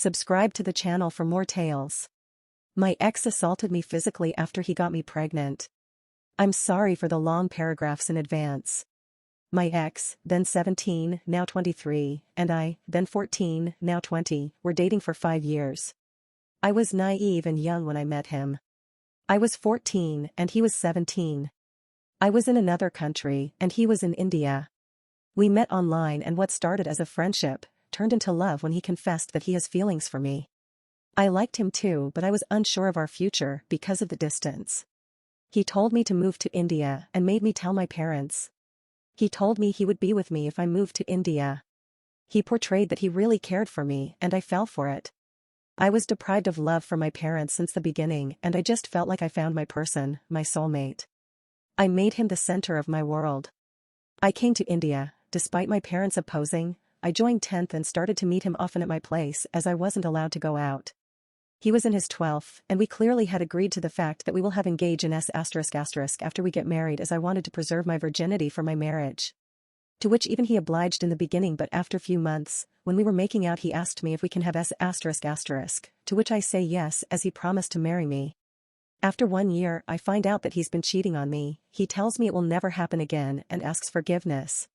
Subscribe to the channel for more tales. My ex assaulted me physically after he got me pregnant. I'm sorry for the long paragraphs in advance. My ex, then 17, now 23, and I, then 14, now 20, were dating for 5 years. I was naive and young when I met him. I was 14 and he was 17. I was in another country and he was in India. We met online and what started as a friendship turned into love when he confessed that he has feelings for me. I liked him too, but I was unsure of our future because of the distance. He told me to move to India and made me tell my parents. He told me he would be with me if I moved to India. He portrayed that he really cared for me and I fell for it. I was deprived of love from my parents since the beginning and I just felt like I found my person, my soulmate. I made him the center of my world. I came to India, despite my parents opposing. I joined 10th and started to meet him often at my place as I wasn't allowed to go out. He was in his 12th and we clearly had agreed to the fact that we will have engaged in S*** after we get married as I wanted to preserve my virginity for my marriage. To which even he obliged in the beginning, but after few months, when we were making out he asked me if we can have S***, to which I say yes as he promised to marry me. After 1 year I find out that he's been cheating on me. He tells me it will never happen again and asks forgiveness.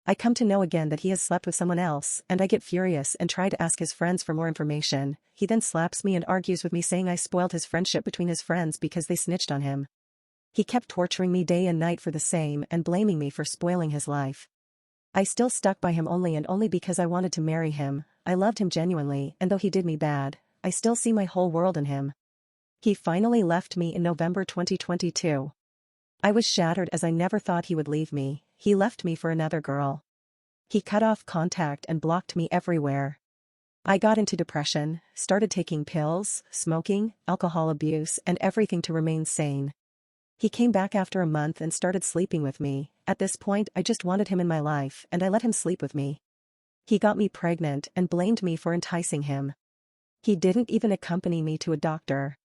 I come to know again that he has slept with someone else and I get furious and try to ask his friends for more information. He then slaps me and argues with me saying I spoiled his friendship between his friends because they snitched on him. He kept torturing me day and night for the same and blaming me for spoiling his life. I still stuck by him only because I wanted to marry him. I loved him genuinely, and though he did me bad, I still see my whole world in him. He finally left me in November 2022. I was shattered as I never thought he would leave me. He left me for another girl. He cut off contact and blocked me everywhere. I got into depression, started taking pills, smoking, alcohol abuse, and everything to remain sane. He came back after a month and started sleeping with me. At this point I just wanted him in my life and I let him sleep with me. He got me pregnant and blamed me for enticing him. He didn't even accompany me to a doctor.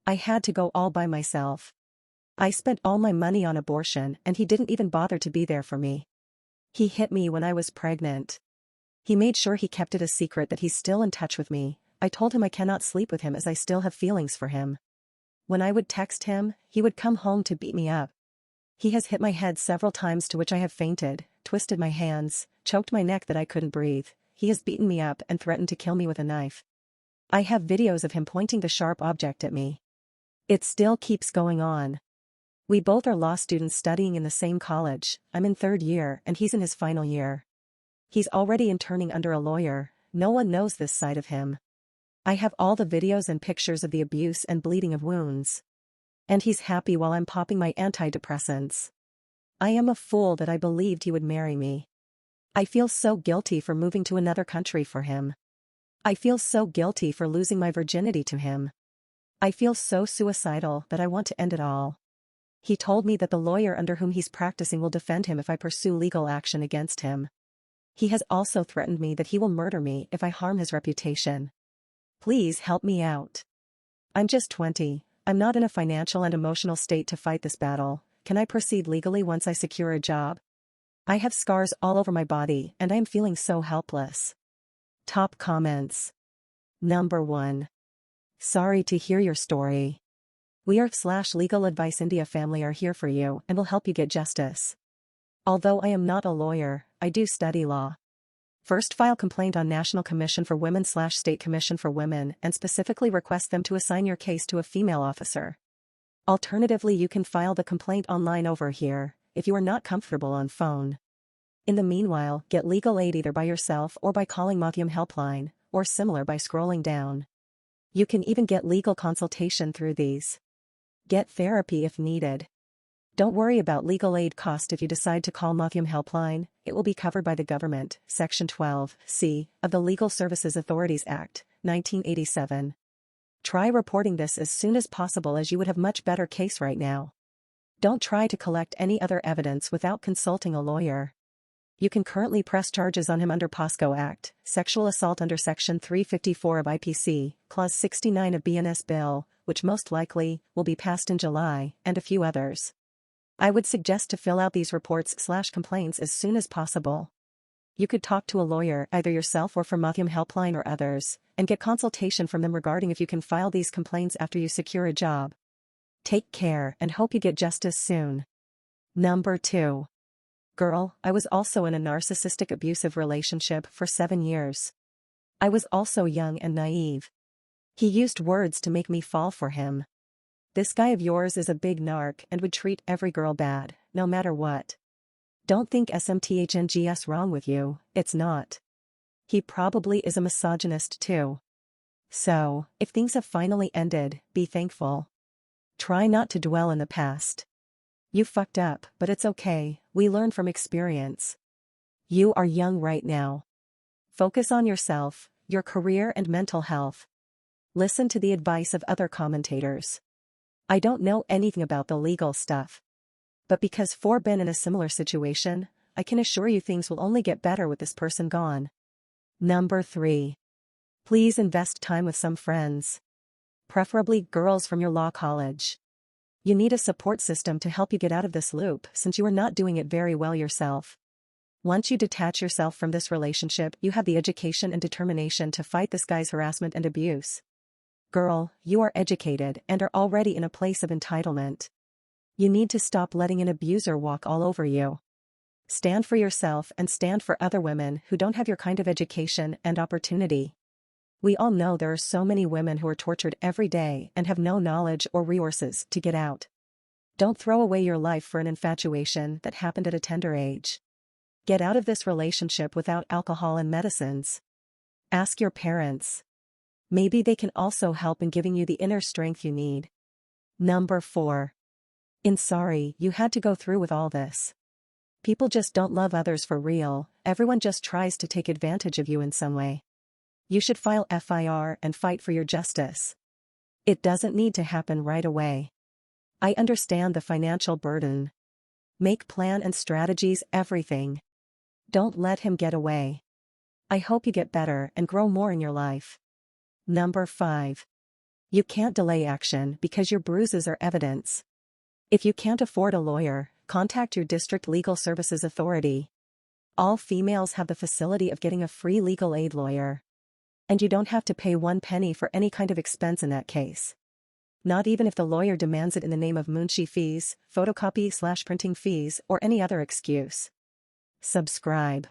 I had to go all by myself. I spent all my money on abortion and he didn't even bother to be there for me. He hit me when I was pregnant. He made sure he kept it a secret that he's still in touch with me. I told him I cannot sleep with him as I still have feelings for him. When I would text him, he would come home to beat me up. He has hit my head several times to which I have fainted, twisted my hands, choked my neck that I couldn't breathe. He has beaten me up and threatened to kill me with a knife. I have videos of him pointing the sharp object at me. It still keeps going on. We both are law students studying in the same college. I'm in 3rd year and he's in his final year. He's already interning under a lawyer. No one knows this side of him. I have all the videos and pictures of the abuse and bleeding of wounds. And he's happy while I'm popping my antidepressants. I am a fool that I believed he would marry me. I feel so guilty for moving to another country for him. I feel so guilty for losing my virginity to him. I feel so suicidal that I want to end it all. He told me that the lawyer under whom he's practicing will defend him if I pursue legal action against him. He has also threatened me that he will murder me if I harm his reputation. Please help me out. I'm just 20. I'm not in a financial and emotional state to fight this battle. Can I proceed legally once I secure a job? I have scars all over my body and I am feeling so helpless. Top comments. Number 1. Sorry to hear your story. We are /Legal Advice India family are here for you and will help you get justice. Although I am not a lawyer, I do study law. First, file complaint on National Commission for Women / State Commission for Women and specifically request them to assign your case to a female officer. Alternatively, you can file the complaint online over here, if you are not comfortable on phone. In the meanwhile, get legal aid either by yourself or by calling Mathyam Helpline, or similar by scrolling down. You can even get legal consultation through these. Get therapy if needed. Don't worry about legal aid cost if you decide to call Mathyam Helpline, it will be covered by the government, Section 12(c) of the Legal Services Authorities Act, 1987. Try reporting this as soon as possible as you would have much better case right now. Don't try to collect any other evidence without consulting a lawyer. You can currently press charges on him under POSCO Act, sexual assault under Section 354 of IPC, Clause 69 of BNS Bill, which most likely will be passed in July, and a few others. I would suggest to fill out these reports / complaints as soon as possible. you could talk to a lawyer, either yourself or from Mutham Helpline or others, and get consultation from them regarding if you can file these complaints after you secure a job. Take care and hope you get justice soon. Number 2. Girl, I was also in a narcissistic abusive relationship for 7 years. I was also young and naive. He used words to make me fall for him. This guy of yours is a big narc and would treat every girl bad, no matter what. Don't think SMTHNG's wrong with you, it's not. He probably is a misogynist too. So, if things have finally ended, be thankful. Try not to dwell in the past. You fucked up, but it's okay, we learn from experience. You are young right now. Focus on yourself, your career and mental health. Listen to the advice of other commentators. I don't know anything about the legal stuff. But because I've been in a similar situation, I can assure you things will only get better with this person gone. Number 3. Please invest time with some friends. Preferably girls from your law college. You need a support system to help you get out of this loop since you are not doing it very well yourself. Once you detach yourself from this relationship, you have the education and determination to fight this guy's harassment and abuse. Girl, you are educated and are already in a place of entitlement. You need to stop letting an abuser walk all over you. Stand for yourself and stand for other women who don't have your kind of education and opportunity. We all know there are so many women who are tortured every day and have no knowledge or resources to get out. Don't throw away your life for an infatuation that happened at a tender age. Get out of this relationship without alcohol and medicines. Ask your parents. Maybe they can also help in giving you the inner strength you need. Number 4. Sorry you had to go through with all this. People just don't love others for real, everyone just tries to take advantage of you in some way. You should file FIR and fight for your justice. It doesn't need to happen right away. I understand the financial burden. Make plan and strategies everything. Don't let him get away. I hope you get better and grow more in your life. Number 5. You can't delay action because your bruises are evidence. If you can't afford a lawyer, contact your district legal services authority. All females have the facility of getting a free legal aid lawyer. And you don't have to pay 1 penny for any kind of expense in that case. Not even if the lawyer demands it in the name of Munshi fees, photocopy/printing fees, or any other excuse. Subscribe.